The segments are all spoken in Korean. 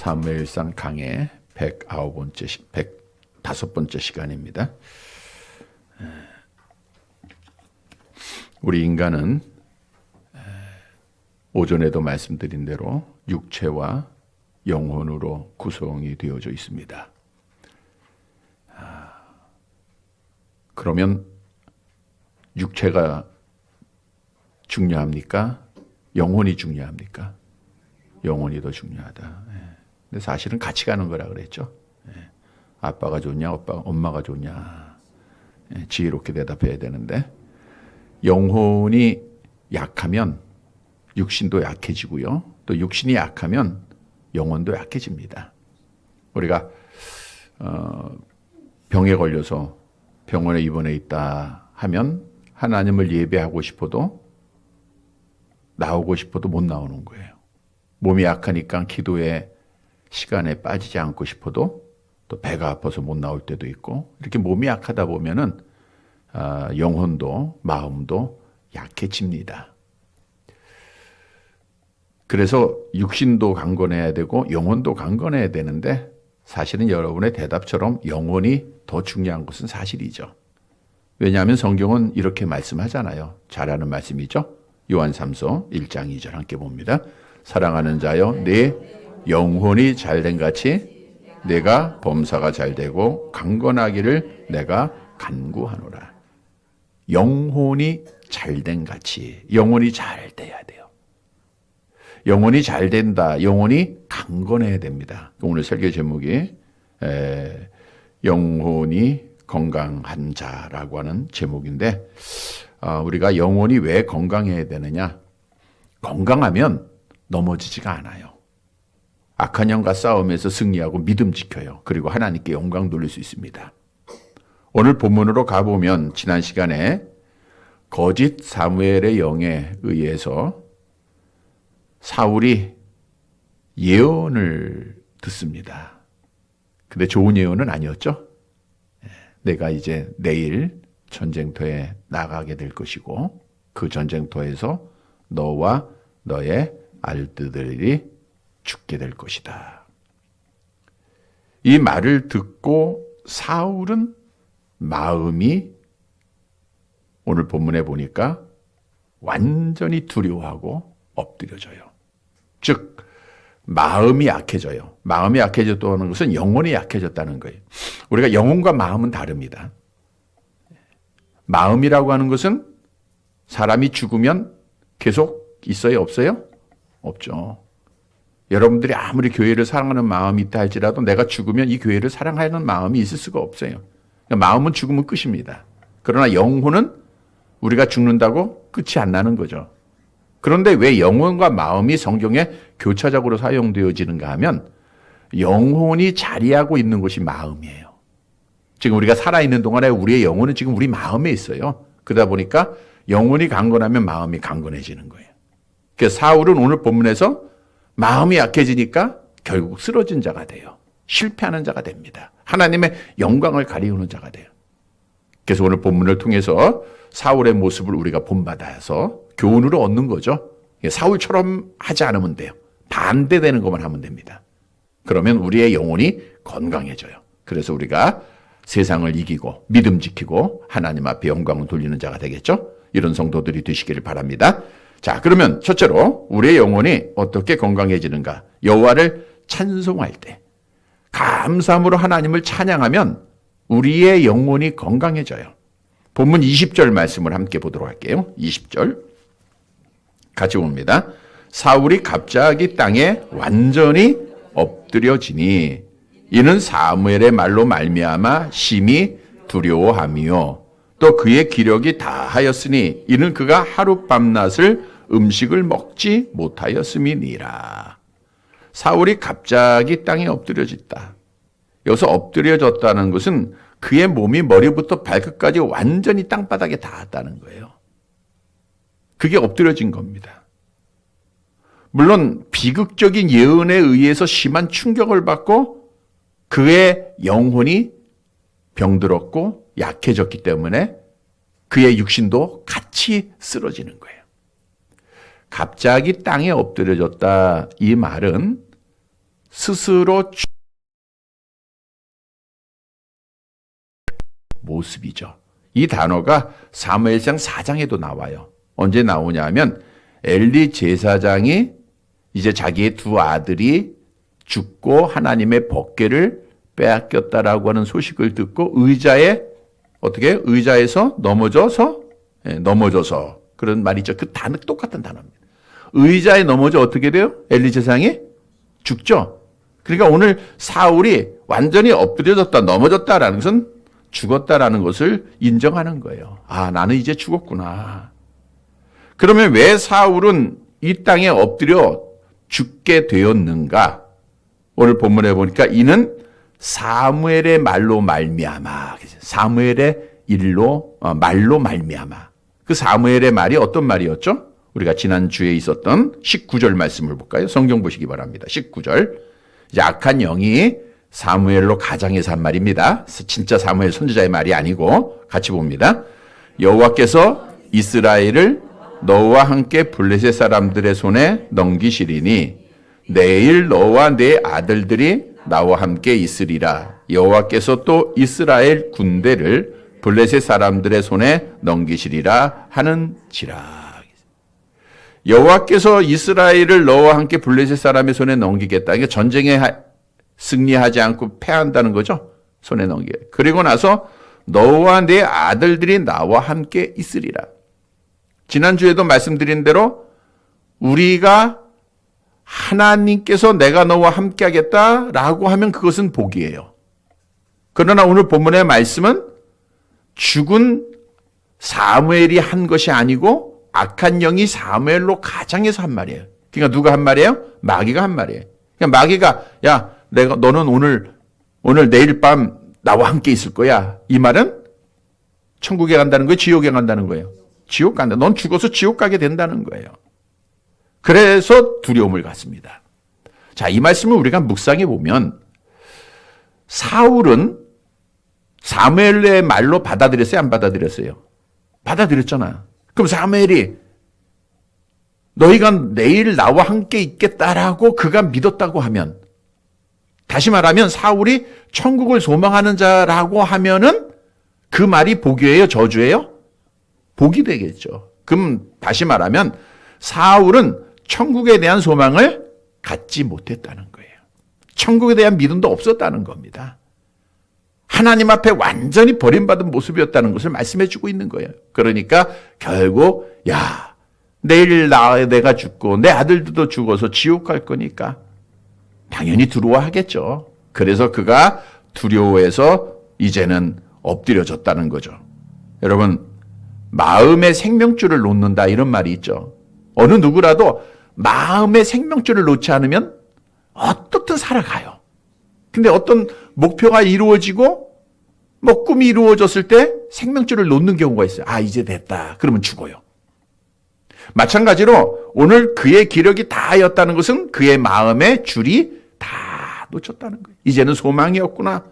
사무엘상 강의 105번째 시간입니다. 우리 인간은 오전에도 말씀드린 대로 육체와 영혼으로 구성이 되어져 있습니다. 그러면 육체가 중요합니까? 영혼이 중요합니까? 영혼이 더 중요하다. 근데 사실은 같이 가는 거라 그랬죠. 아빠가 좋냐, 엄마가 좋냐. 지혜롭게 대답해야 되는데, 영혼이 약하면 육신도 약해지고요. 또 육신이 약하면 영혼도 약해집니다. 우리가 병에 걸려서 병원에 입원해 있다 하면 하나님을 예배하고 싶어도 나오고 싶어도 못 나오는 거예요. 몸이 약하니까 기도의 시간에 빠지지 않고 싶어도 또 배가 아파서 못 나올 때도 있고, 이렇게 몸이 약하다 보면은 영혼도 마음도 약해집니다. 그래서 육신도 강건해야 되고 영혼도 강건해야 되는데, 사실은 여러분의 대답처럼 영혼이 더 중요한 것은 사실이죠. 왜냐하면 성경은 이렇게 말씀하잖아요. 잘 아는 말씀이죠. 요한 3서 1장 2절 함께 봅니다. 사랑하는 자여, 내 영혼이 잘된 같이 내가 범사가 잘되고 강건하기를 내가 간구하노라. 영혼이 잘된 같이, 영혼이 잘 돼야 돼요. 영혼이 잘 된다. 영혼이 강건해야 됩니다. 오늘 설교 제목이 영혼이 건강한 자라고 하는 제목인데, 우리가 영혼이 왜 건강해야 되느냐? 건강하면 넘어지지가 않아요. 악한 영과 싸움에서 승리하고 믿음 지켜요. 그리고 하나님께 영광 돌릴 수 있습니다. 오늘 본문으로 가보면 지난 시간에 거짓 사무엘의 영에 의해서 사울이 예언을 듣습니다. 근데 좋은 예언은 아니었죠. 내가 이제 내일 전쟁터에 나가게 될 것이고 그 전쟁터에서 너와 너의 알들이 죽게 될 것이다. 이 말을 듣고 사울은 마음이 오늘 본문에 보니까 완전히 두려워하고 엎드려져요. 즉 마음이 약해져요. 마음이 약해졌다는 것은 영혼이 약해졌다는 거예요. 우리가 영혼과 마음은 다릅니다. 마음이라고 하는 것은 사람이 죽으면 계속 있어요? 없어요? 없죠. 여러분들이 아무리 교회를 사랑하는 마음이 있다 할지라도 내가 죽으면 이 교회를 사랑하는 마음이 있을 수가 없어요. 그러니까 마음은 죽으면 끝입니다. 그러나 영혼은 우리가 죽는다고 끝이 안 나는 거죠. 그런데 왜 영혼과 마음이 성경에 교차적으로 사용되어지는가 하면 영혼이 자리하고 있는 것이 마음이에요. 지금 우리가 살아있는 동안에 우리의 영혼은 지금 우리 마음에 있어요. 그러다 보니까 영혼이 강건하면 마음이 강건해지는 거예요. 그래서 사울은 오늘 본문에서 마음이 약해지니까 결국 쓰러진 자가 돼요. 실패하는 자가 됩니다. 하나님의 영광을 가리우는 자가 돼요. 그래서 오늘 본문을 통해서 사울의 모습을 우리가 본받아서 교훈으로 얻는 거죠. 사울처럼 하지 않으면 돼요. 반대되는 것만 하면 됩니다. 그러면 우리의 영혼이 건강해져요. 그래서 우리가 세상을 이기고 믿음 지키고 하나님 앞에 영광을 돌리는 자가 되겠죠. 이런 성도들이 되시기를 바랍니다. 자, 그러면 첫째로 우리의 영혼이 어떻게 건강해지는가? 여호와를 찬송할 때, 감사함으로 하나님을 찬양하면 우리의 영혼이 건강해져요. 본문 20절 말씀을 함께 보도록 할게요. 20절 같이 봅니다. 사울이 갑자기 땅에 완전히 엎드려지니 이는 사무엘의 말로 말미암아 심히 두려워하며 또 그의 기력이 다하였으니 이는 그가 하룻밤낮을 음식을 먹지 못하였음이니라. 사울이 갑자기 땅에 엎드려졌다. 여기서 엎드려졌다는 것은 그의 몸이 머리부터 발끝까지 완전히 땅바닥에 닿았다는 거예요. 그게 엎드려진 겁니다. 물론 비극적인 예언에 의해서 심한 충격을 받고 그의 영혼이 병들었고 약해졌기 때문에 그의 육신도 같이 쓰러지는 거예요. 갑자기 땅에 엎드려졌다. 이 말은 스스로 모습이죠. 이 단어가 사무엘상 4장에도 나와요. 언제 나오냐면 엘리 제사장이 이제 자기의 두 아들이 죽고 하나님의 법궤를 빼앗겼다라고 하는 소식을 듣고 의자에서 넘어져서 그런 말이죠. 그 단어 똑같은 단어입니다. 의자에 넘어져 어떻게 돼요? 엘리 제사장이 죽죠. 그러니까 오늘 사울이 완전히 엎드려졌다, 넘어졌다라는 것은 죽었다라는 것을 인정하는 거예요. 아, 나는 이제 죽었구나. 그러면 왜 사울은 이 땅에 엎드려 죽게 되었는가? 오늘 본문에 보니까 이는 사무엘의 말로 말미암아. 사무엘의 말로 말미암아. 그 사무엘의 말이 어떤 말이었죠? 우리가 지난주에 있었던 19절 말씀을 볼까요? 성경 보시기 바랍니다. 19절. 이제 악한 영이 사무엘로 가장해서 한 말입니다. 진짜 사무엘 선지자의 말이 아니고 같이 봅니다. 여호와께서 이스라엘을 너와 함께 블레셋 사람들의 손에 넘기시리니 내일 너와 네 아들들이 나와 함께 있으리라. 여호와께서 또 이스라엘 군대를 블레셋 사람들의 손에 넘기시리라 하는지라. 여호와께서 이스라엘을 너와 함께 블레셋 사람의 손에 넘기겠다. 이게 전쟁에 승리하지 않고 패한다는 거죠. 손에 넘기게. 그리고 나서 너와 네 아들들이 나와 함께 있으리라. 지난주에도 말씀드린 대로 우리가 하나님께서 내가 너와 함께 하겠다라고 하면 그것은 복이에요. 그러나 오늘 본문의 말씀은 죽은 사무엘이 한 것이 아니고 악한 영이 사무엘로 가장해서 한 말이에요. 그러니까 누가 한 말이에요? 마귀가 한 말이에요. 그러니까 마귀가 야, 너는 오늘 내일 밤 나와 함께 있을 거야. 이 말은 천국에 간다는 거예요? 지옥에 간다는 거예요? 지옥 간다. 넌 죽어서 지옥 가게 된다는 거예요. 그래서 두려움을 갖습니다. 자, 이 말씀을 우리가 묵상해 보면 사울은 사무엘의 말로 받아들였어요? 안 받아들였어요? 받아들였잖아. 그럼 사무엘이 너희가 내일 나와 함께 있겠다라고 그가 믿었다고 하면, 다시 말하면 사울이 천국을 소망하는 자라고 하면은 그 말이 복이에요? 저주예요? 복이 되겠죠. 그럼 다시 말하면 사울은 천국에 대한 소망을 갖지 못했다는 거예요. 천국에 대한 믿음도 없었다는 겁니다. 하나님 앞에 완전히 버림받은 모습이었다는 것을 말씀해 주고 있는 거예요. 그러니까 결국 내일 내가 죽고 내 아들들도 죽어서 지옥 갈 거니까 당연히 두려워하겠죠. 그래서 그가 두려워해서 이제는 엎드려졌다는 거죠. 여러분, 마음의 생명줄을 놓는다 이런 말이 있죠. 어느 누구라도 마음의 생명줄을 놓지 않으면 어떻든 살아가요. 근데 어떤 목표가 이루어지고 꿈이 이루어졌을 때 생명줄을 놓는 경우가 있어요. 이제 됐다. 그러면 죽어요. 마찬가지로 오늘 그의 기력이 다하였다는 것은 그의 마음의 줄이 다 놓쳤다는 거예요. 이제는 소망이 없구나.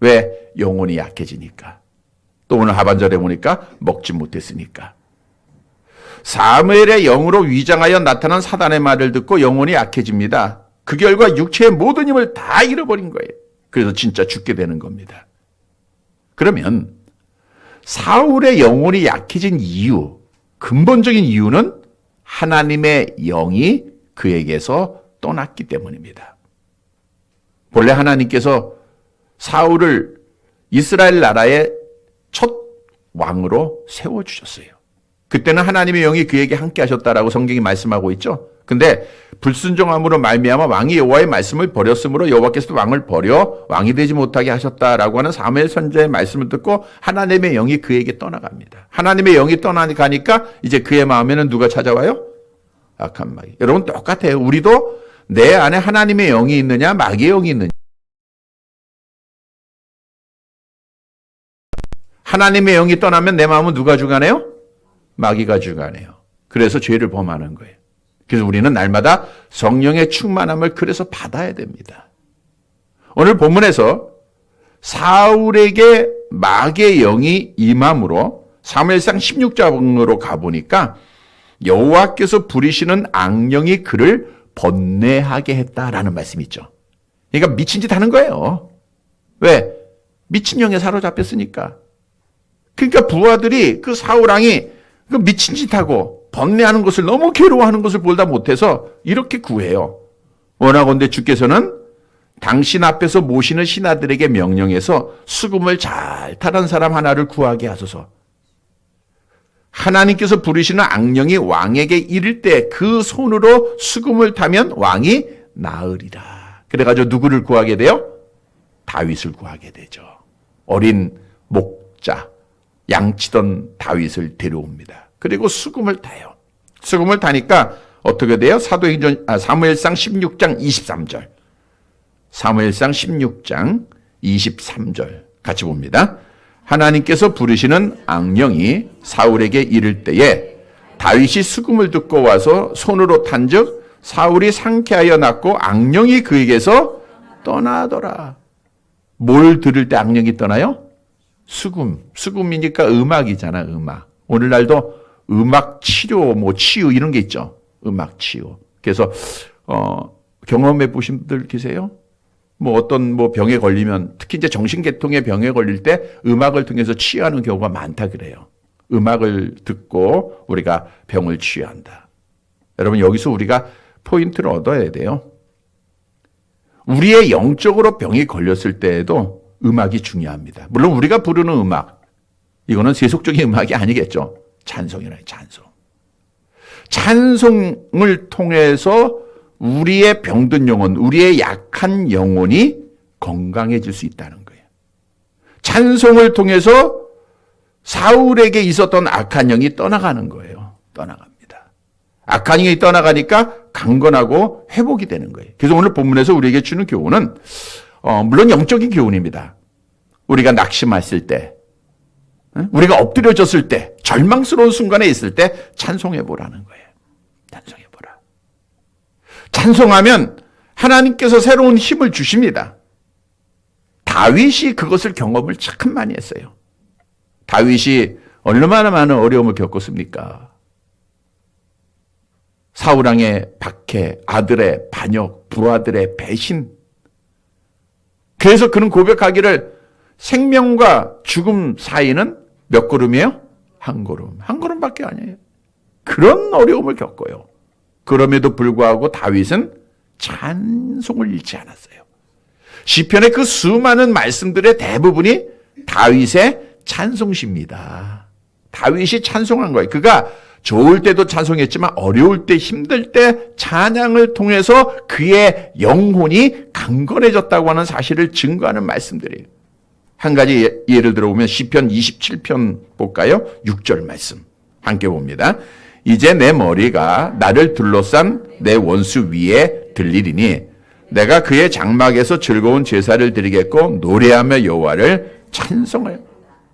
왜? 영혼이 약해지니까. 또 오늘 하반절에 보니까 먹지 못했으니까. 사무엘의 영으로 위장하여 나타난 사단의 말을 듣고 영혼이 약해집니다. 그 결과 육체의 모든 힘을 다 잃어버린 거예요. 그래서 진짜 죽게 되는 겁니다. 그러면 사울의 영혼이 약해진 이유, 근본적인 이유는 하나님의 영이 그에게서 떠났기 때문입니다. 본래 하나님께서 사울을 이스라엘 나라의 첫 왕으로 세워주셨어요. 그때는 하나님의 영이 그에게 함께 하셨다라고 성경이 말씀하고 있죠. 근데 불순종함으로 말미암아 왕이 여호와의 말씀을 버렸으므로 여호와께서도 왕을 버려 왕이 되지 못하게 하셨다라고 하는 사무엘 선지자의 말씀을 듣고 하나님의 영이 그에게 떠나갑니다. 하나님의 영이 떠나가니까 이제 그의 마음에는 누가 찾아와요? 악한 마귀. 여러분 똑같아요. 우리도 내 안에 하나님의 영이 있느냐 마귀의 영이 있느냐. 하나님의 영이 떠나면 내 마음은 누가 주관해요? 마귀가 주관해요. 그래서 죄를 범하는 거예요. 그래서 우리는 날마다 성령의 충만함을 그래서 받아야 됩니다. 오늘 본문에서 사울에게 마귀의 영이 임함으로 사무엘상 16장으로 가보니까 여호와께서 부리시는 악령이 그를 번뇌하게 했다라는 말씀이 있죠. 그러니까 미친 짓 하는 거예요. 왜? 미친 영에 사로잡혔으니까. 그러니까 부하들이 그 사울왕이 그 미친 짓 하고 번뇌하는 것을 너무 괴로워하는 것을 보다 못해서 이렇게 구해요. 원하건대 주께서는 당신 앞에서 모시는 신하들에게 명령해서 수금을 잘 타는 사람 하나를 구하게 하소서. 하나님께서 부르시는 악령이 왕에게 이를 때 그 손으로 수금을 타면 왕이 나으리라. 그래가지고 누구를 구하게 돼요? 다윗을 구하게 되죠. 어린 목자, 양치던 다윗을 데려옵니다. 그리고 수금을 타요. 수금을 타니까 어떻게 돼요? 사무엘상 16장 23절. 사무엘상 16장 23절 같이 봅니다. 하나님께서 부르시는 악령이 사울에게 이를 때에 다윗이 수금을 듣고 와서 손으로 탄즉 사울이 상쾌하여 났고 악령이 그에게서 떠나더라. 뭘 들을 때 악령이 떠나요? 수금이니까 음악이잖아, 음악. 오늘날도 음악 치료, 치유 이런 게 있죠. 음악 치유. 그래서 경험해 보신 분들 계세요? 어떤 병에 걸리면 특히 이제 정신계통의 병에 걸릴 때 음악을 통해서 치유하는 경우가 많다 그래요. 음악을 듣고 우리가 병을 치유한다. 여러분 여기서 우리가 포인트를 얻어야 돼요. 우리의 영적으로 병이 걸렸을 때에도 음악이 중요합니다. 물론 우리가 부르는 음악, 이거는 세속적인 음악이 아니겠죠. 찬송이라요, 찬송. 찬송을 통해서 우리의 병든 영혼, 우리의 약한 영혼이 건강해질 수 있다는 거예요. 찬송을 통해서 사울에게 있었던 악한 영이 떠나가는 거예요. 떠나갑니다. 악한 영이 떠나가니까 강건하고 회복이 되는 거예요. 그래서 오늘 본문에서 우리에게 주는 교훈은 물론 영적인 교훈입니다. 우리가 낙심했을 때, 우리가 엎드려졌을 때, 절망스러운 순간에 있을 때 찬송해 보라는 거예요. 찬송해 보라. 찬송하면 하나님께서 새로운 힘을 주십니다. 다윗이 그것을 경험을 참 많이 했어요. 다윗이 얼마나 많은 어려움을 겪었습니까? 사울왕의 박해, 아들의 반역, 부하들의 배신. 그래서 그는 고백하기를 생명과 죽음 사이는 몇 걸음이에요? 한 걸음. 한 걸음밖에 아니에요. 그런 어려움을 겪어요. 그럼에도 불구하고 다윗은 찬송을 잃지 않았어요. 시편의 그 수많은 말씀들의 대부분이 다윗의 찬송시입니다. 다윗이 찬송한 거예요. 그가 좋을 때도 찬송했지만 어려울 때, 힘들 때 찬양을 통해서 그의 영혼이 강건해졌다고 하는 사실을 증거하는 말씀들이에요. 한 가지 예를 들어보면 시편 27편 볼까요? 6절 말씀 함께 봅니다. 이제 내 머리가 나를 둘러싼 내 원수 위에 들리리니 내가 그의 장막에서 즐거운 제사를 드리겠고 노래하며 여호와를 찬송하여.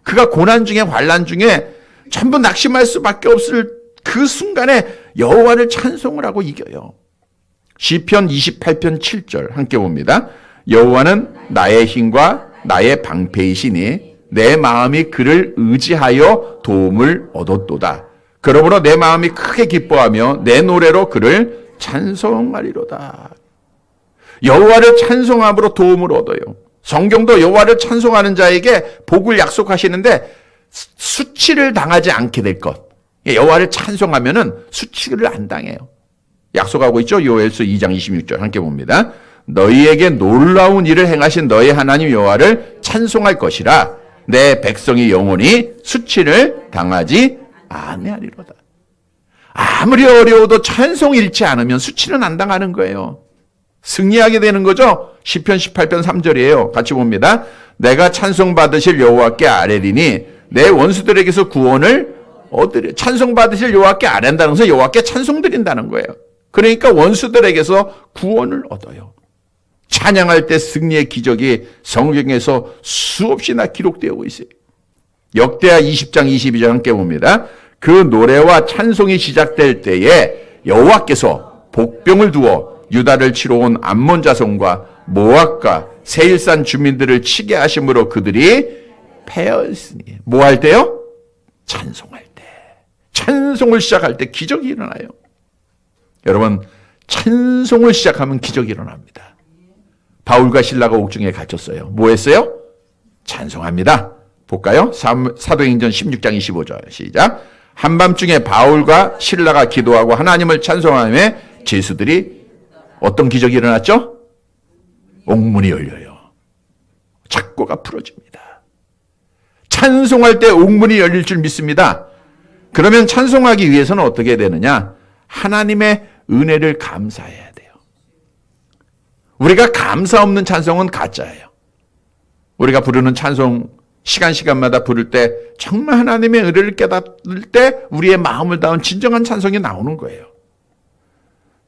그가 고난 중에 환난 중에 전부 낙심할 수밖에 없을 그 순간에 여호와를 찬송을 하고 이겨요. 시편 28편 7절 함께 봅니다. 여호와는 나의 힘과 나의 방패이시니 내 마음이 그를 의지하여 도움을 얻었도다. 그러므로 내 마음이 크게 기뻐하며 내 노래로 그를 찬송하리로다. 여호와를 찬송함으로 도움을 얻어요. 성경도 여호와를 찬송하는 자에게 복을 약속하시는데 수치를 당하지 않게 될 것. 여호와를 찬송하면은 수치를 안 당해요. 약속하고 있죠. 요엘서 2장 26절 함께 봅니다. 너희에게 놀라운 일을 행하신 너희 하나님 여호와를 찬송할 것이라. 내 백성이 영원히 수치를 당하지 아니하리로다. 아무리 어려워도 찬송 잃지 않으면 수치는 안 당하는 거예요. 승리하게 되는 거죠. 시편 18편 3절이에요. 같이 봅니다. 내가 찬송 받으실 여호와께 아뢰리니 내 원수들에게서 구원을 얻으리. 찬송 받으실 여호와께 아뢰는다는 것은 여호와께 찬송 드린다는 거예요. 그러니까 원수들에게서 구원을 얻어요. 찬양할 때 승리의 기적이 성경에서 수없이나 기록되어 있어요. 역대하 20장 22절 함께 봅니다. 그 노래와 찬송이 시작될 때에 여호와께서 복병을 두어 유다를 치러 온 암몬 자손과 모압과 세일산 주민들을 치게 하심으로 그들이 패하였으니. 뭐 할 때요? 찬송할 때. 찬송을 시작할 때 기적이 일어나요. 여러분, 찬송을 시작하면 기적이 일어납니다. 바울과 실라가 옥중에 갇혔어요. 뭐 했어요? 찬송합니다. 볼까요? 사도행전 16장 25절 시작. 한밤중에 바울과 실라가 기도하고 하나님을 찬송하며 죄수들이 어떤 기적이 일어났죠? 옥문이 열려요. 착고가 풀어집니다. 찬송할 때 옥문이 열릴 줄 믿습니다. 그러면 찬송하기 위해서는 어떻게 되느냐? 하나님의 은혜를 감사해야 돼요. 우리가 감사 없는 찬송은 가짜예요. 우리가 부르는 찬송 시간마다 부를 때 정말 하나님의 은혜를 깨닫을 때 우리의 마음을 담은 진정한 찬송이 나오는 거예요.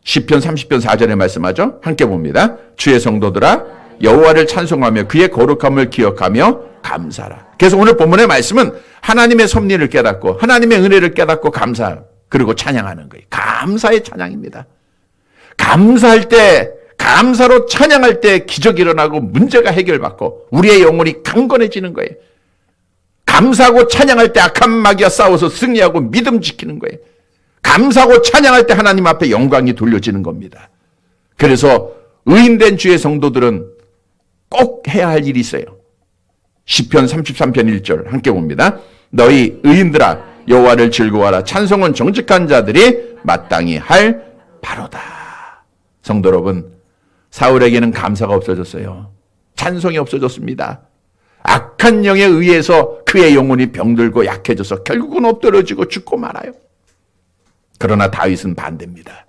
시편 30편 4절에 말씀하죠. 함께 봅니다. 주의 성도들아 여호와를 찬송하며 그의 거룩함을 기억하며 감사하라. 그래서 오늘 본문의 말씀은 하나님의 섭리를 깨닫고 하나님의 은혜를 깨닫고 감사 그리고 찬양하는 거예요. 감사의 찬양입니다. 감사할 때 감사로 찬양할 때 기적이 일어나고 문제가 해결받고 우리의 영혼이 강건해지는 거예요. 감사하고 찬양할 때 악한 마귀와 싸워서 승리하고 믿음 지키는 거예요. 감사하고 찬양할 때 하나님 앞에 영광이 돌려지는 겁니다. 그래서 의인된 주의 성도들은 꼭 해야 할 일이 있어요. 시편 33편 1절 함께 봅니다. 너희 의인들아 여호와를 즐거워하라. 찬송은 정직한 자들이 마땅히 할 바로다. 성도 여러분, 사울에게는 감사가 없어졌어요. 찬송이 없어졌습니다. 악한 영에 의해서 그의 영혼이 병들고 약해져서 결국은 엎드러지고 죽고 말아요. 그러나 다윗은 반대입니다.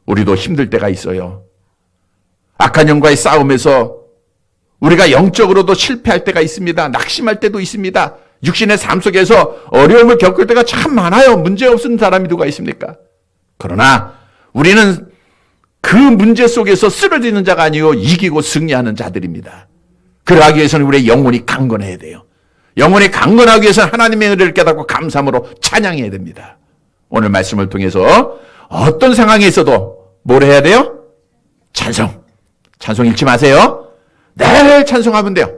우리도 힘들 때가 있어요. 악한 영과의 싸움에서 우리가 영적으로도 실패할 때가 있습니다. 낙심할 때도 있습니다. 육신의 삶 속에서 어려움을 겪을 때가 참 많아요. 문제 없는 사람이 누가 있습니까? 그러나 우리는 그 문제 속에서 쓰러지는 자가 아니요 이기고 승리하는 자들입니다. 그러하기 위해서는 우리의 영혼이 강건해야 돼요. 영혼이 강건하기 위해서는 하나님의 은혜를 깨닫고 감사함으로 찬양해야 됩니다. 오늘 말씀을 통해서 어떤 상황에 있어도 뭘 해야 돼요? 찬송 잃지 마세요. 늘 찬송하면 돼요.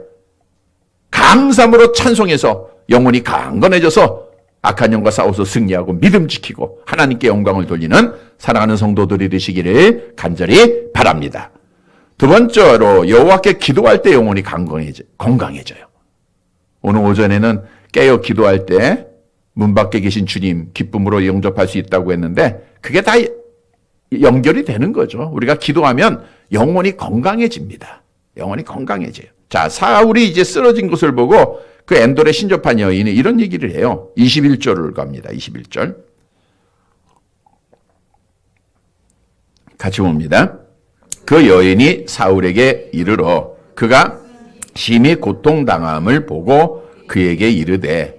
감사함으로 찬송해서 영혼이 강건해져서 악한 영과 싸워서 승리하고 믿음 지키고 하나님께 영광을 돌리는 사랑하는 성도들이 되시기를 간절히 바랍니다. 두 번째로 여호와께 기도할 때 영혼이 건강해져요. 오늘 오전에는 깨어 기도할 때 문 밖에 계신 주님 기쁨으로 영접할 수 있다고 했는데 그게 다 연결이 되는 거죠. 우리가 기도하면 영혼이 건강해집니다. 영혼이 건강해져요. 자, 사울이 이제 쓰러진 것을 보고 그 엔돌의 신접한 여인이 이런 얘기를 해요. 21절을 갑니다. 21절. 같이 봅니다. 그 여인이 사울에게 이르러 그가 심히 고통당함을 보고 그에게 이르되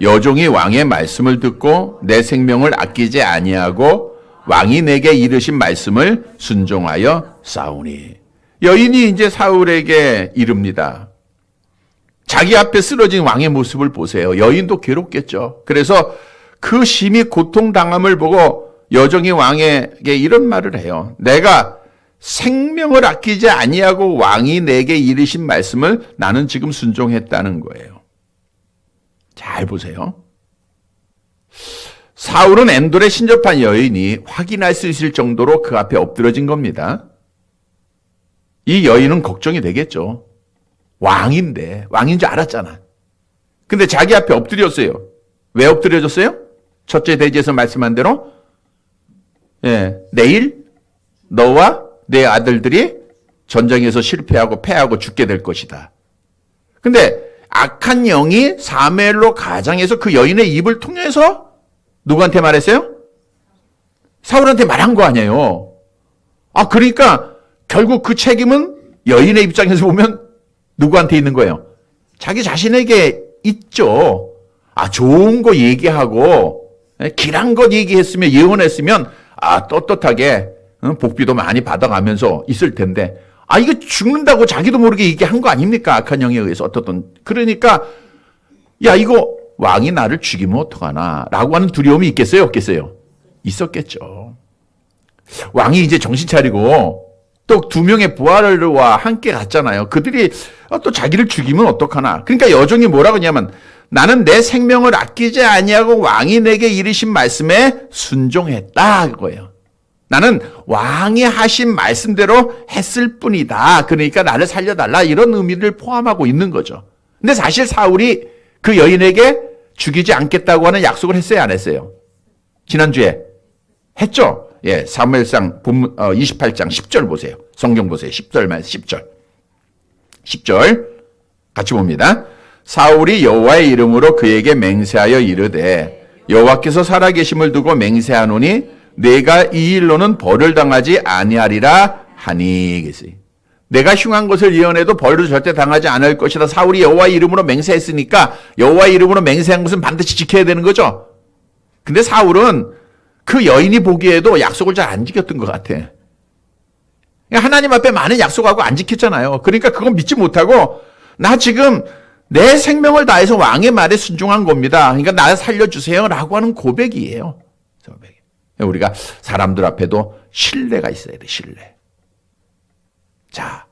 여종이 왕의 말씀을 듣고 내 생명을 아끼지 아니하고 왕이 내게 이르신 말씀을 순종하여 싸우니. 여인이 이제 사울에게 이릅니다. 자기 앞에 쓰러진 왕의 모습을 보세요. 여인도 괴롭겠죠. 그래서 그 심히 고통당함을 보고 여종이 왕에게 이런 말을 해요. 내가 생명을 아끼지 아니하고 왕이 내게 이르신 말씀을 나는 지금 순종했다는 거예요. 잘 보세요. 사울은 엔돌에 신접한 여인이 확인할 수 있을 정도로 그 앞에 엎드러진 겁니다. 이 여인은 걱정이 되겠죠. 왕인데, 왕인 줄 알았잖아. 근데 자기 앞에 엎드렸어요. 왜 엎드려졌어요? 첫째 대지에서 말씀한 대로 내일 너와 내 아들들이 전쟁에서 실패하고 패하고 죽게 될 것이다. 근데 악한 영이 사무엘로 가장해서 그 여인의 입을 통해서 누구한테 말했어요? 사울한테 말한 거 아니에요. 그러니까 결국 그 책임은 여인의 입장에서 보면 누구한테 있는 거예요? 자기 자신에게 있죠. 좋은 거 얘기하고 길한 것 얘기했으면 예언했으면 떳떳하게 복비도 많이 받아가면서 있을 텐데 이거 죽는다고 자기도 모르게 얘기한 거 아닙니까? 악한 영에 의해서 어떻든. 그러니까 이거 왕이 나를 죽이면 어떡하나 라고 하는 두려움이 있겠어요? 없겠어요? 있었겠죠. 왕이 이제 정신 차리고 또 두 명의 부하들과 함께 갔잖아요. 그들이 또 자기를 죽이면 어떡하나. 그러니까 여종이 뭐라고 하냐면 나는 내 생명을 아끼지 아니하고 왕이 내게 이르신 말씀에 순종했다 그거예요. 나는 왕이 하신 말씀대로 했을 뿐이다. 그러니까 나를 살려달라. 이런 의미를 포함하고 있는 거죠. 근데 사실 사울이 그 여인에게 죽이지 않겠다고 하는 약속을 했어요, 안 했어요? 지난주에 했죠? 예, 사무엘상 28장 10절 보세요. 성경 보세요. 10절. 10절 같이 봅니다. 사울이 여호와의 이름으로 그에게 맹세하여 이르되 여호와께서 살아계심을 두고 맹세하노니 내가 이 일로는 벌을 당하지 아니하리라 하니. 내가 흉한 것을 예언해도 벌을 절대 당하지 않을 것이다. 사울이 여호와의 이름으로 맹세했으니까 여호와의 이름으로 맹세한 것은 반드시 지켜야 되는 거죠. 근데 사울은 그 여인이 보기에도 약속을 잘 안 지켰던 것 같아. 하나님 앞에 많은 약속하고 안 지켰잖아요. 그러니까 그건 믿지 못하고 나 지금 내 생명을 다해서 왕의 말에 순종한 겁니다. 그러니까 나 살려주세요 라고 하는 고백이에요. 우리가 사람들 앞에도 신뢰가 있어야 돼. 신뢰. 자,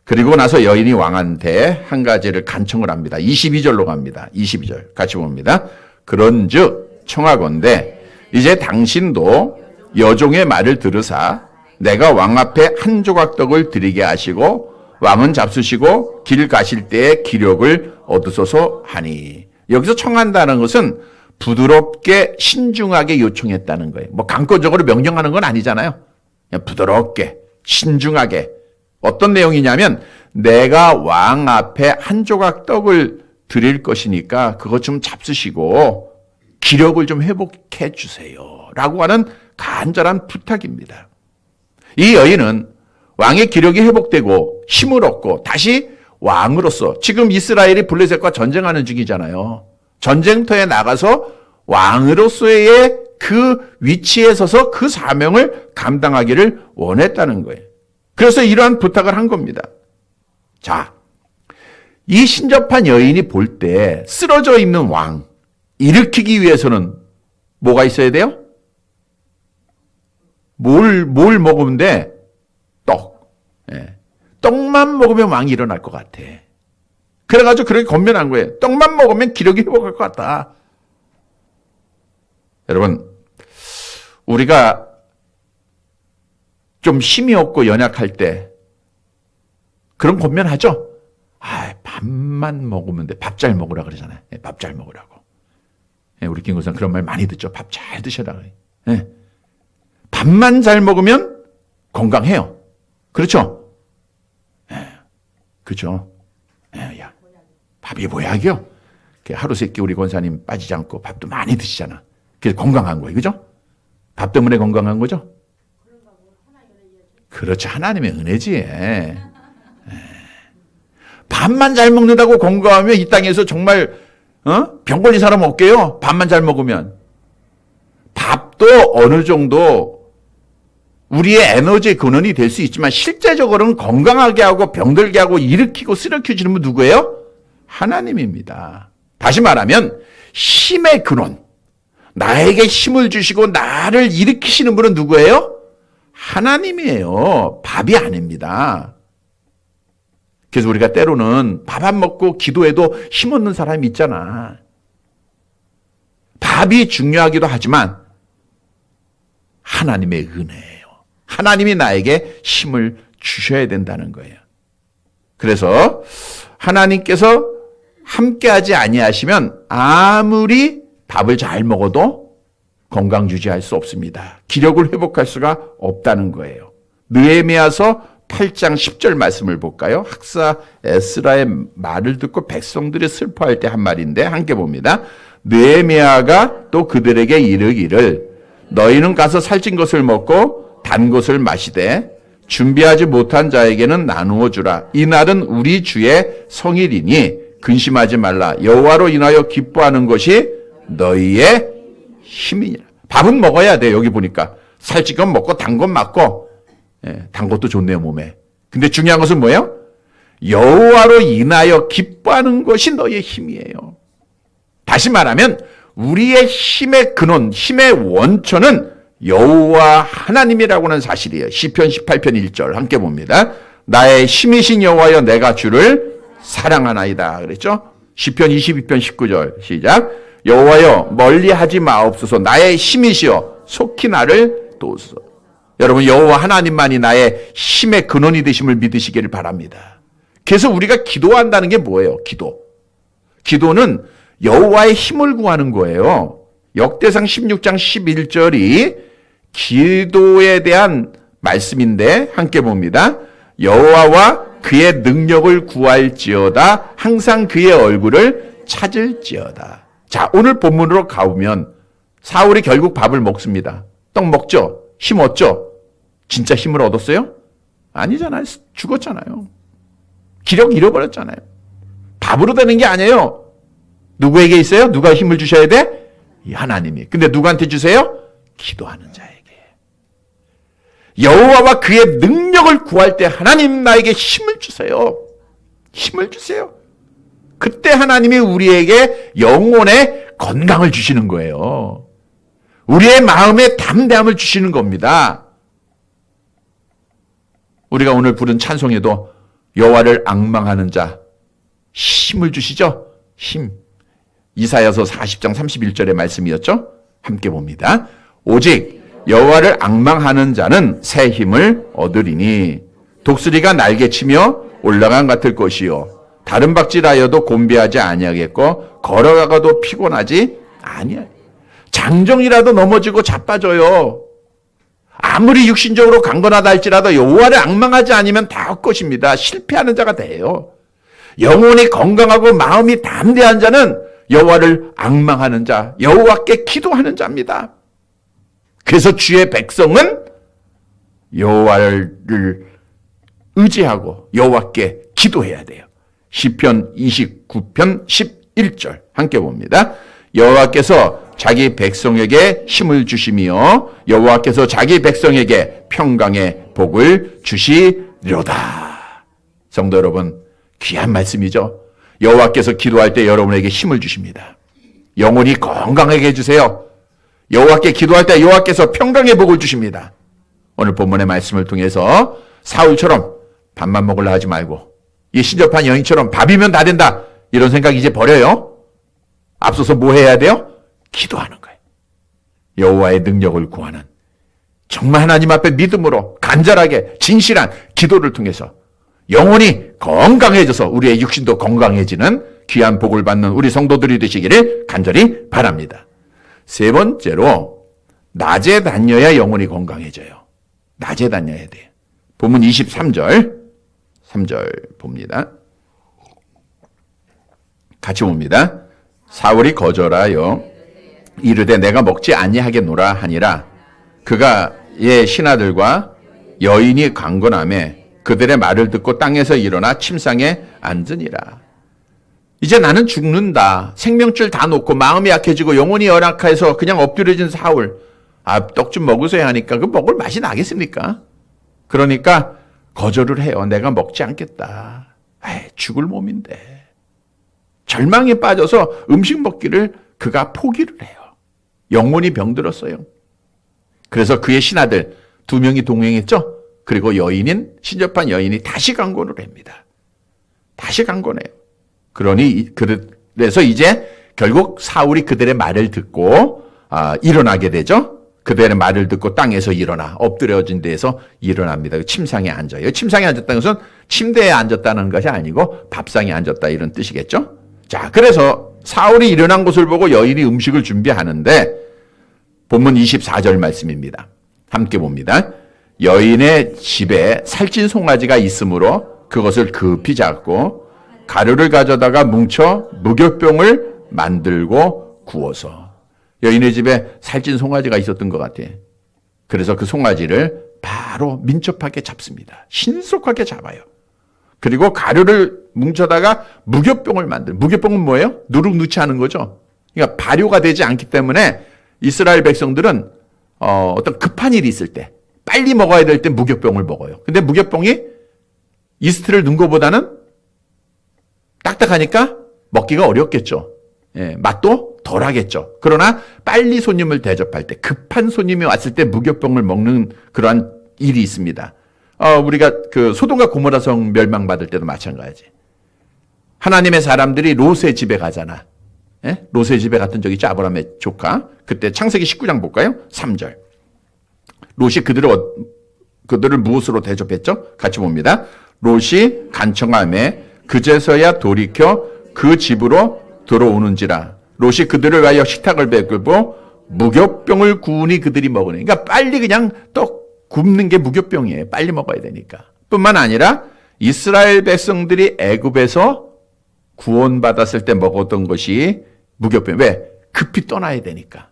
그리고 나서 여인이 왕한테 한 가지를 간청을 합니다. 22절로 갑니다. 22절 같이 봅니다. 그런즉 청하건대 이제 당신도 여종의 말을 들으사 내가 왕 앞에 한 조각 떡을 드리게 하시고 왕은 잡수시고 길 가실 때에 기력을 얻으소서 하니. 여기서 청한다는 것은 부드럽게 신중하게 요청했다는 거예요. 뭐 강권적으로 명령하는 건 아니잖아요. 그냥 부드럽게 신중하게. 어떤 내용이냐면 내가 왕 앞에 한 조각 떡을 드릴 것이니까 그것 좀 잡수시고 기력을 좀 회복해 주세요 라고 하는 간절한 부탁입니다. 이 여인은 왕의 기력이 회복되고 힘을 얻고 다시 왕으로서 지금 이스라엘이 블레셋과 전쟁하는 중이잖아요. 전쟁터에 나가서 왕으로서의 그 위치에 서서 그 사명을 감당하기를 원했다는 거예요. 그래서 이러한 부탁을 한 겁니다. 자, 이 신접한 여인이 볼 때 쓰러져 있는 왕 일으키기 위해서는 뭐가 있어야 돼요? 뭘 먹으면 돼? 떡. 예. 떡만 먹으면 왕이 일어날 것 같아. 그래가지고 그렇게 건면한 거예요. 떡만 먹으면 기력이 회복할 것 같다. 여러분, 우리가 좀 힘이 없고 연약할 때 그런 권면하죠? 밥만 먹으면 돼. 밥 잘 먹으라 그러잖아요. 밥 잘 먹으라고. 우리 김구선 그런 말 많이 듣죠. 밥 잘 드셔라. 밥만 잘 먹으면 건강해요. 그렇죠? 그렇죠? 야, 밥이 보약이요. 하루 세끼 우리 권사님 빠지지 않고 밥도 많이 드시잖아. 그래서 건강한 거예요. 그죠? 밥 때문에 건강한 거죠? 그렇죠. 하나님의 은혜지. 밥만 잘 먹는다고 건강하면 이 땅에서 정말 병 걸린 사람 없게요. 밥만 잘 먹으면. 밥도 어느 정도 우리의 에너지의 근원이 될 수 있지만 실제적으로는 건강하게 하고 병들게 하고 일으키고 쓰러뜨리는 분 누구예요? 하나님입니다. 다시 말하면 힘의 근원. 나에게 힘을 주시고 나를 일으키시는 분은 누구예요? 하나님이에요. 밥이 아닙니다. 그래서 우리가 때로는 밥 안 먹고 기도해도 힘 얻는 사람이 있잖아. 밥이 중요하기도 하지만 하나님의 은혜예요. 하나님이 나에게 힘을 주셔야 된다는 거예요. 그래서 하나님께서 함께하지 아니하시면 아무리 밥을 잘 먹어도 건강 유지할 수 없습니다. 기력을 회복할 수가 없다는 거예요. 느헤미야서 8장 10절 말씀을 볼까요? 학사 에스라의 말을 듣고 백성들이 슬퍼할 때 한 말인데 함께 봅니다. 느헤미야가 또 그들에게 이르기를 너희는 가서 살찐 것을 먹고 단 것을 마시되 준비하지 못한 자에게는 나누어 주라. 이 날은 우리 주의 성일이니 근심하지 말라. 여호와로 인하여 기뻐하는 것이 너희의 힘이니라. 밥은 먹어야 돼. 여기 보니까 살찐 건 먹고 단 건 맞고. 단 것도 좋네요, 몸에. 근데 중요한 것은 뭐예요? 여호와로 인하여 기뻐하는 것이 너희의 힘이에요. 다시 말하면 우리의 힘의 근원, 힘의 원천은 여호와 하나님이라고 하는 사실이에요. 시편 18편 1절 함께 봅니다. 나의 힘이신 여호와여 내가 주를 사랑하나이다. 그랬죠? 시편 22편 19절 시작. 여호와여 멀리하지 마옵소서. 나의 힘이시여 속히 나를 도우소서. 여러분, 여호와 하나님만이 나의 힘의 근원이 되심을 믿으시기를 바랍니다. 그래서 우리가 기도한다는 게 뭐예요? 기도는 여호와의 힘을 구하는 거예요. 역대상 16장 11절이 기도에 대한 말씀인데 함께 봅니다. 여호와와 그의 능력을 구할지어다. 항상 그의 얼굴을 찾을지어다. 자, 오늘 본문으로 가보면 사울이 결국 밥을 먹습니다. 떡 먹죠? 힘 얻죠? 진짜 힘을 얻었어요? 아니잖아요. 죽었잖아요. 기력 잃어버렸잖아요. 밥으로 되는 게 아니에요. 누구에게 있어요? 누가 힘을 주셔야 돼? 하나님이. 근데 누구한테 주세요? 기도하는 자에게. 여호와와 그의 능력을 구할 때 하나님 나에게 힘을 주세요. 힘을 주세요. 그때 하나님이 우리에게 영혼의 건강을 주시는 거예요. 우리의 마음에 담대함을 주시는 겁니다. 우리가 오늘 부른 찬송에도 여호와를 앙망하는 자 힘을 주시죠? 힘. 이사야서 40장 31절의 말씀이었죠? 함께 봅니다. 오직 여호와를 앙망하는 자는 새 힘을 얻으리니 독수리가 날개치며 올라간 같을 것이요 다른 박질하여도 곤비하지 아니하겠고 걸어가도 피곤하지 아니하리. 장정이라도 넘어지고 자빠져요. 아무리 육신적으로 강건하다 할지라도 여호와를 앙망하지 않으면 다 헛것입니다. 실패하는 자가 돼요. 영혼이 건강하고 마음이 담대한 자는 여호와를 앙망하는 자, 여호와께 기도하는 자입니다. 그래서 주의 백성은 여호와를 의지하고 여호와께 기도해야 돼요. 시편 29편 11절 함께 봅니다. 여호와께서 자기 백성에게 힘을 주시며 여호와께서 자기 백성에게 평강의 복을 주시리로다. 성도 여러분, 귀한 말씀이죠. 여호와께서 기도할 때 여러분에게 힘을 주십니다. 영혼이 건강하게 해주세요. 여호와께 기도할 때 여호와께서 평강의 복을 주십니다. 오늘 본문의 말씀을 통해서 사울처럼 밥만 먹으려 하지 말고 이 신접한 여인처럼 밥이면 다 된다 이런 생각 이제 버려요. 앞서서 뭐 해야 돼요? 기도하는 거예요. 여호와의 능력을 구하는 정말 하나님 앞에 믿음으로 간절하게 진실한 기도를 통해서 영혼이 건강해져서 우리의 육신도 건강해지는 귀한 복을 받는 우리 성도들이 되시기를 간절히 바랍니다. 세 번째로 낮에 다녀야 영혼이 건강해져요. 낮에 다녀야 돼요. 본문 23절 3절 봅니다. 같이 봅니다. 사울이 거절하여 이르되 내가 먹지 아니하겠노라 하니라. 그가 예 신하들과 여인이 강건하매 그들의 말을 듣고 땅에서 일어나 침상에 앉으니라. 이제 나는 죽는다. 생명줄 다 놓고 마음이 약해지고 영혼이 열악해서 그냥 엎드려진 사울. 떡 좀 먹으세요 하니까 그 먹을 맛이 나겠습니까? 그러니까 거절을 해요. 내가 먹지 않겠다. 죽을 몸인데. 절망에 빠져서 음식 먹기를 그가 포기를 해요. 영혼이 병들었어요. 그래서 그의 신하들 2명이 동행했죠. 그리고 여인인 신접한 여인이 다시 강권을 합니다. 다시 강권해요. 그래서 이제 결국 사울이 그들의 말을 듣고 일어나게 되죠. 그들의 말을 듣고 땅에서 일어나 엎드려진 데에서 일어납니다. 침상에 앉아요. 침상에 앉았다는 것은 침대에 앉았다는 것이 아니고 밥상에 앉았다 이런 뜻이겠죠. 자, 그래서 사울이 일어난 것을 보고 여인이 음식을 준비하는데 본문 24절 말씀입니다. 함께 봅니다. 여인의 집에 살찐 송아지가 있으므로 그것을 급히 잡고 가루를 가져다가 뭉쳐 무교병을 만들고 구워서. 여인의 집에 살찐 송아지가 있었던 것 같아. 그래서 그 송아지를 바로 민첩하게 잡습니다. 신속하게 잡아요. 그리고 가루를 뭉쳐다가 무교병을 무교병은 뭐예요? 누룩 누치하는 거죠. 그러니까 발효가 되지 않기 때문에 이스라엘 백성들은 어떤 급한 일이 있을 때 빨리 먹어야 될 때 무교병을 먹어요. 근데 무교병이 이스트를 넣은 것보다는 딱딱하니까 먹기가 어렵겠죠. 예, 맛도 덜하겠죠. 그러나 빨리 손님을 대접할 때 급한 손님이 왔을 때 무교병을 먹는 그러한 일이 있습니다. 우리가 그 소돔과 고모라 성 멸망받을 때도 마찬가지. 하나님의 사람들이 롯의 집에 가잖아. 예? 롯의 집에 갔던 적 있죠. 아브라함의 조카. 그때 창세기 19장 볼까요? 3절. 롯이 그들을 그들을 무엇으로 대접했죠? 같이 봅니다. 롯이 간청함에 그제서야 돌이켜 그 집으로 들어오는지라. 롯이 그들을 위하여 식탁을 베풀고 무교병을 구우니 그들이 먹으니. 그러니까 빨리 그냥 떡 굽는 게 무교병이에요. 빨리 먹어야 되니까. 뿐만 아니라 이스라엘 백성들이 애굽에서 구원받았을 때 먹었던 것이 무교병. 왜? 급히 떠나야 되니까.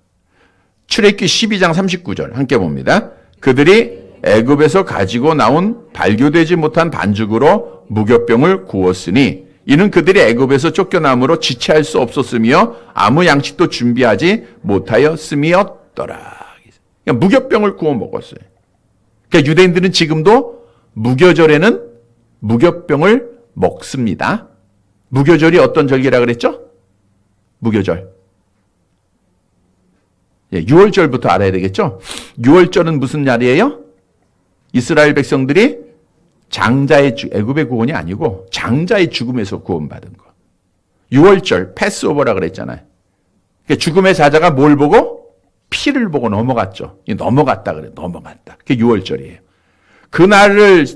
출애굽기 12장 39절 함께 봅니다. 그들이 애굽에서 가지고 나온 발교되지 못한 반죽으로 무교병을 구웠으니 이는 그들이 애굽에서 쫓겨남으로 지체할 수 없었으며 아무 양식도 준비하지 못하였음이었더라. 그러니까 무교병을 구워 먹었어요. 그러니까 유대인들은 지금도 무교절에는 무교병을 먹습니다. 무교절이 어떤 절기라 그랬죠? 무교절. 6월절부터 알아야 되겠죠? 6월절은 무슨 날이에요? 이스라엘 백성들이 장자의 애굽의 구원이 아니고 장자의 죽음에서 구원받은 거. 6월절 패스오버라 그랬잖아요. 그러니까 죽음의 사자가 뭘 보고? 피를 보고 넘어갔죠. 넘어갔다 그래. 넘어갔다. 그게 6월절이에요. 그날을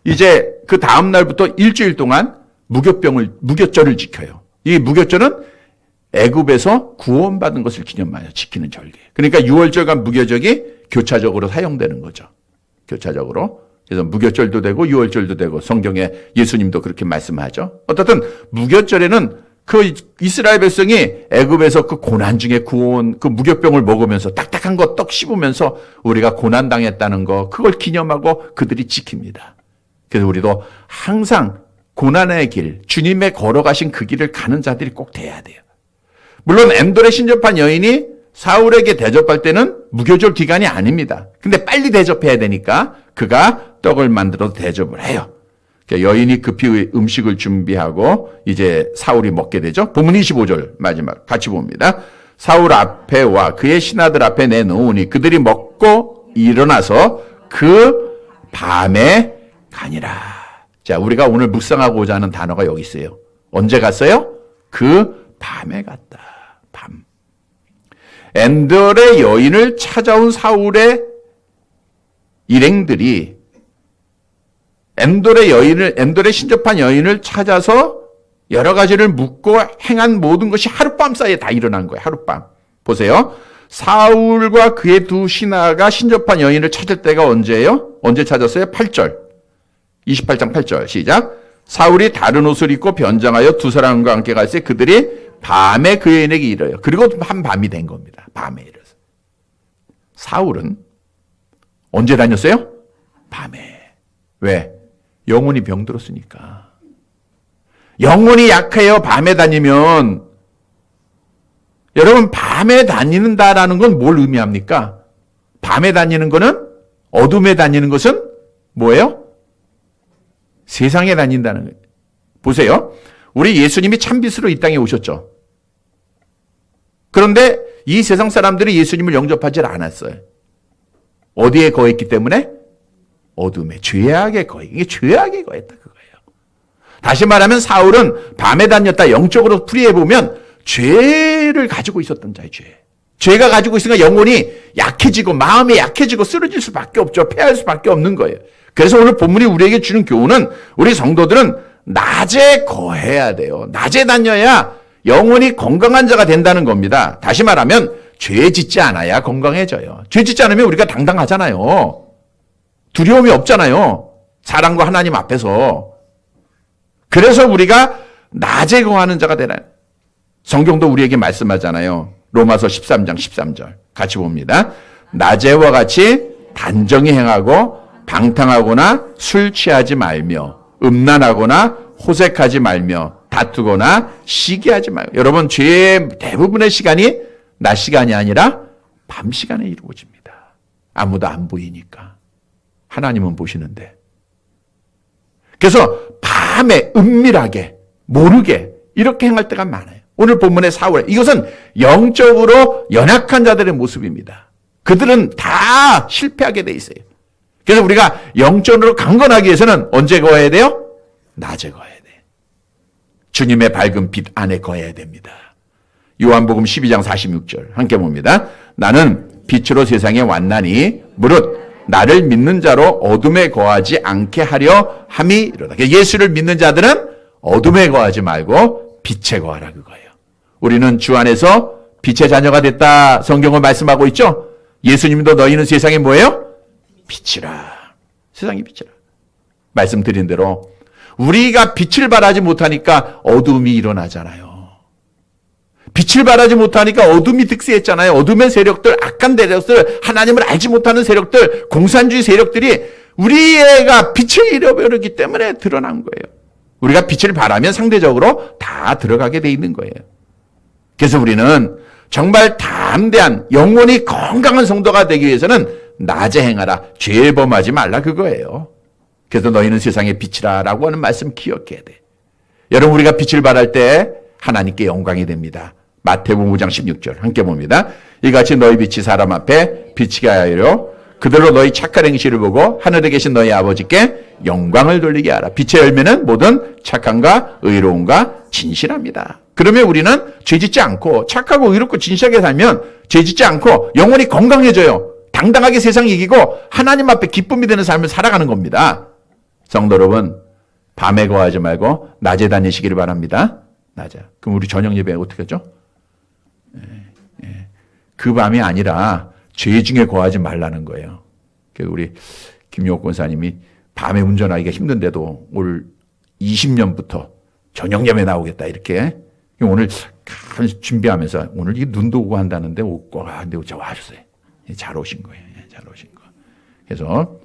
이제 그 다음 날부터 일주일 동안 무교절을 지켜요. 이 무교절은 애굽에서 구원받은 것을 기념하여 지키는 절기예요. 그러니까 6월절과 무교절이 교차적으로 사용되는 거죠. 교차적으로. 그래서 무교절도 되고 6월절도 되고 성경에 예수님도 그렇게 말씀하죠. 어떻든 무교절에는 그 이스라엘 백성이 애굽에서 그 고난 중에 구원 그 무교병을 먹으면서 딱딱한 거 떡 씹으면서 우리가 고난 당했다는 거 그걸 기념하고 그들이 지킵니다. 그래서 우리도 항상 고난의 길, 주님의 걸어가신 그 길을 가는 자들이 꼭 돼야 돼요. 물론 엔돌에 신접한 여인이 사울에게 대접할 때는 무교절 기간이 아닙니다. 근데 빨리 대접해야 되니까 그가 떡을 만들어서 대접을 해요. 여인이 급히 음식을 준비하고 이제 사울이 먹게 되죠. 본문 25절 마지막 같이 봅니다. 사울 앞에와 그의 신하들 앞에 내놓으니 그들이 먹고 일어나서 그 밤에 가니라. 자, 우리가 오늘 묵상하고자 하는 단어가 여기 있어요. 언제 갔어요? 그 밤에 갔다. 밤. 엔돌의 여인을 찾아온 사울의 일행들이 엔돌에 신접한 여인을 찾아서 여러 가지를 묻고 행한 모든 것이 하룻밤 사이에 다 일어난 거예요. 하룻밤. 보세요. 사울과 그의 두 신하가 신접한 여인을 찾을 때가 언제예요? 언제 찾았어요? 8절. 28장 8절. 시작. 사울이 다른 옷을 입고 변장하여 두 사람과 함께 갈 때 그들이 밤에 그 여인에게 이르러요. 그리고 한 밤이 된 겁니다. 밤에 이르러서. 사울은 언제 다녔어요? 밤에. 왜? 영혼이 병들었으니까. 영혼이 약해요. 밤에 다니면. 여러분, 밤에 다니는다라는 건 뭘 의미합니까? 밤에 다니는 거는, 어둠에 다니는 것은 뭐예요? 세상에 다닌다는 거예요. 보세요. 우리 예수님이 참빛으로 이 땅에 오셨죠. 그런데 이 세상 사람들이 예수님을 영접하지 않았어요. 어디에 거했기 때문에? 어둠에, 죄악에 이게 죄악에 거했다 그거예요. 다시 말하면 사울은 밤에 다녔다. 영적으로 풀이해보면 죄를 가지고 있었던 자의 죄. 죄가 가지고 있으니까 영혼이 약해지고 마음이 약해지고 쓰러질 수밖에 없죠. 패할 수밖에 없는 거예요. 그래서 오늘 본문이 우리에게 주는 교훈은 우리 성도들은 낮에 거해야 돼요. 낮에 다녀야 영혼이 건강한 자가 된다는 겁니다. 다시 말하면 죄 짓지 않아야 건강해져요. 죄 짓지 않으면 우리가 당당하잖아요. 두려움이 없잖아요. 사랑과 하나님 앞에서. 그래서 우리가 낮에 거하는 자가 되나요? 성경도 우리에게 말씀하잖아요. 로마서 13장 13절 같이 봅니다. 낮에와 같이 단정히 행하고 방탕하거나 술 취하지 말며 음란하거나 호색하지 말며 다투거나 시기하지 말고. 여러분, 죄의 대부분의 시간이 낮 시간이 아니라 밤 시간에 이루어집니다. 아무도 안 보이니까. 하나님은 보시는데. 그래서 밤에 은밀하게 모르게 이렇게 행할 때가 많아요. 오늘 본문의 사울, 이것은 영적으로 연약한 자들의 모습입니다. 그들은 다 실패하게 돼 있어요. 그래서 우리가 영적으로 강건하기 위해서는 언제 거해야 돼요? 낮에 거해야 돼요. 주님의 밝은 빛 안에 거해야 됩니다. 요한복음 12장 46절 함께 봅니다. 나는 빛으로 세상에 왔나니 무릇 나를 믿는 자로 어둠에 거하지 않게 하려 함이로다. 예수를 믿는 자들은 어둠에 거하지 말고 빛에 거하라 그거예요. 우리는 주 안에서 빛의 자녀가 됐다 성경은 말씀하고 있죠. 예수님도 너희는 세상에 뭐예요? 빛이라. 세상이 빛이라. 말씀드린 대로 우리가 빛을 발하지 못하니까 어둠이 일어나잖아요. 빛을 발하지 못하니까 어둠이 득세했잖아요. 어둠의 세력들, 악한 세력들, 하나님을 알지 못하는 세력들, 공산주의 세력들이 우리가 빛을 잃어버렸기 때문에 드러난 거예요. 우리가 빛을 발하면 상대적으로 다 들어가게 돼 있는 거예요. 그래서 우리는 정말 담대한 영혼이 건강한 성도가 되기 위해서는 낮에 행하라, 죄 범하지 말라 그거예요. 그래서 너희는 세상의 빛이라 라고 하는 말씀 기억해야 돼. 여러분 우리가 빛을 발할 때 하나님께 영광이 됩니다. 마태복음 5장 16절 함께 봅니다. 이같이 너희 빛이 사람 앞에 비치게 하여 그들로 너희 착한 행실을 보고 하늘에 계신 너희 아버지께 영광을 돌리게 하라. 빛의 열매는 모든 착함과 의로움과 진실합니다. 그러면 우리는 죄짓지 않고 착하고 의롭고 진실하게 살면 죄짓지 않고 영혼이 건강해져요. 당당하게 세상 이기고 하나님 앞에 기쁨이 되는 삶을 살아가는 겁니다. 성도 여러분, 밤에 거하지 말고 낮에 다니시기를 바랍니다. 낮에. 그럼 우리 저녁 예배 어떻게 하죠? 그 밤이 아니라 죄 중에 거하지 말라는 거예요. 우리 김용옥 권사님이 밤에 운전하기가 힘든데도 올 20년부터 저녁 예배 나오겠다 이렇게 오늘 준비하면서 오늘 이 눈도 오고 한다는데 오고 근데 와주세요. 잘 오신 거예요. 잘 오신 거. 그래서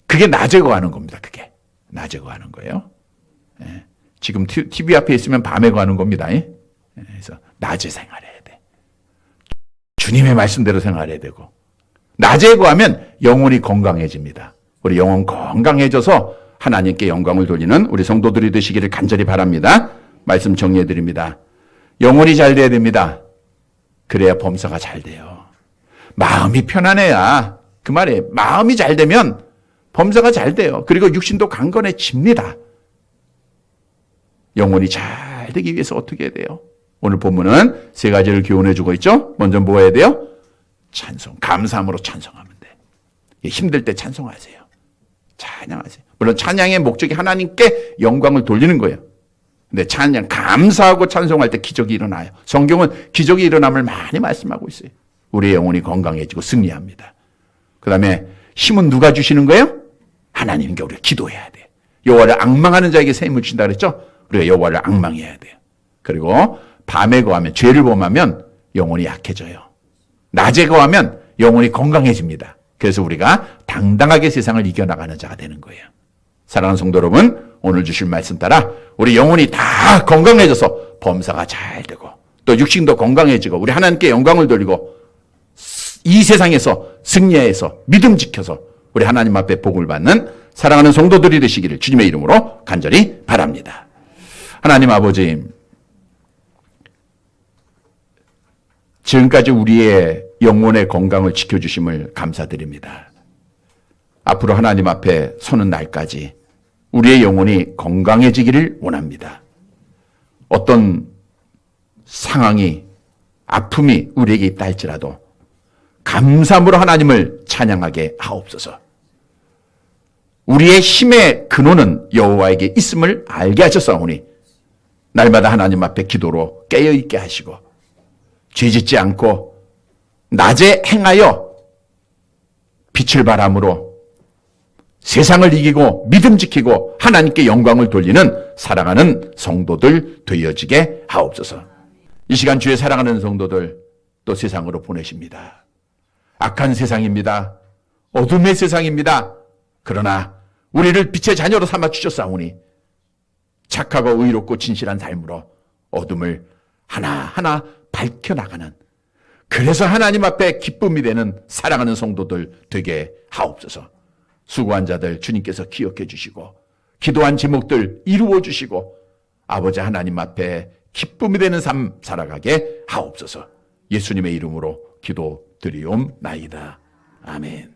그게 낮에 거하는 겁니다. 그게 낮에 거하는 거예요. 지금 TV 앞에 있으면 밤에 거하는 겁니다. 그래서 낮에 생활해야 돼. 주님의 말씀대로 생활해야 되고 낮에 거하면 영혼이 건강해집니다. 우리 영혼 건강해져서 하나님께 영광을 돌리는 우리 성도들이 되시기를 간절히 바랍니다. 말씀 정리해 드립니다. 영혼이 잘 돼야 됩니다. 그래야 범사가 잘 돼요. 마음이 편안해야 그 말에 마음이 잘 되면 범사가 잘 돼요. 그리고 육신도 강건해집니다. 영혼이 잘 되기 위해서 어떻게 해야 돼요? 오늘 본문은 세 가지를 교훈해 주고 있죠. 먼저 뭐 해야 돼요? 찬송, 감사함으로 찬송하면 돼. 힘들 때 찬송하세요. 찬양하세요. 물론 찬양의 목적이 하나님께 영광을 돌리는 거예요. 근데 찬양, 감사하고 찬송할 때 기적이 일어나요. 성경은 기적이 일어남을 많이 말씀하고 있어요. 우리의 영혼이 건강해지고 승리합니다. 그 다음에 힘은 누가 주시는 거예요? 하나님께 우리가 기도해야 돼요. 여호와를 앙망하는 자에게 새 힘을 주신다 그랬죠? 우리가 여호와를 앙망해야 돼요. 그리고 밤에 거하면 죄를 범하면 영혼이 약해져요. 낮에 거하면 영혼이 건강해집니다. 그래서 우리가 당당하게 세상을 이겨나가는 자가 되는 거예요. 사랑하는 성도 여러분, 오늘 주실 말씀 따라 우리 영혼이 다 건강해져서 범사가 잘 되고 또 육신도 건강해지고 우리 하나님께 영광을 돌리고 이 세상에서 승리해서 믿음 지켜서 우리 하나님 앞에 복을 받는 사랑하는 성도들이 되시기를 주님의 이름으로 간절히 바랍니다. 하나님 아버지, 지금까지 우리의 영혼의 건강을 지켜주심을 감사드립니다. 앞으로 하나님 앞에 서는 날까지 우리의 영혼이 건강해지기를 원합니다. 어떤 상황이, 아픔이 우리에게 있다 할지라도 감사함으로 하나님을 찬양하게 하옵소서. 우리의 힘의 근원은 여호와에게 있음을 알게 하셨사오니 날마다 하나님 앞에 기도로 깨어있게 하시고 죄짓지 않고 낮에 행하여 빛을 발함으로 세상을 이기고 믿음 지키고 하나님께 영광을 돌리는 사랑하는 성도들 되어지게 하옵소서. 이 시간 주의 사랑하는 성도들 또 세상으로 보내십니다. 악한 세상입니다. 어둠의 세상입니다. 그러나 우리를 빛의 자녀로 삼아 주셨사오니 착하고 의롭고 진실한 삶으로 어둠을 하나하나 밝혀나가는, 그래서 하나님 앞에 기쁨이 되는 사랑하는 성도들 되게 하옵소서. 수고한 자들 주님께서 기억해 주시고 기도한 제목들 이루어 주시고 아버지 하나님 앞에 기쁨이 되는 삶 살아가게 하옵소서. 예수님의 이름으로 기도드리옵나이다. 아멘.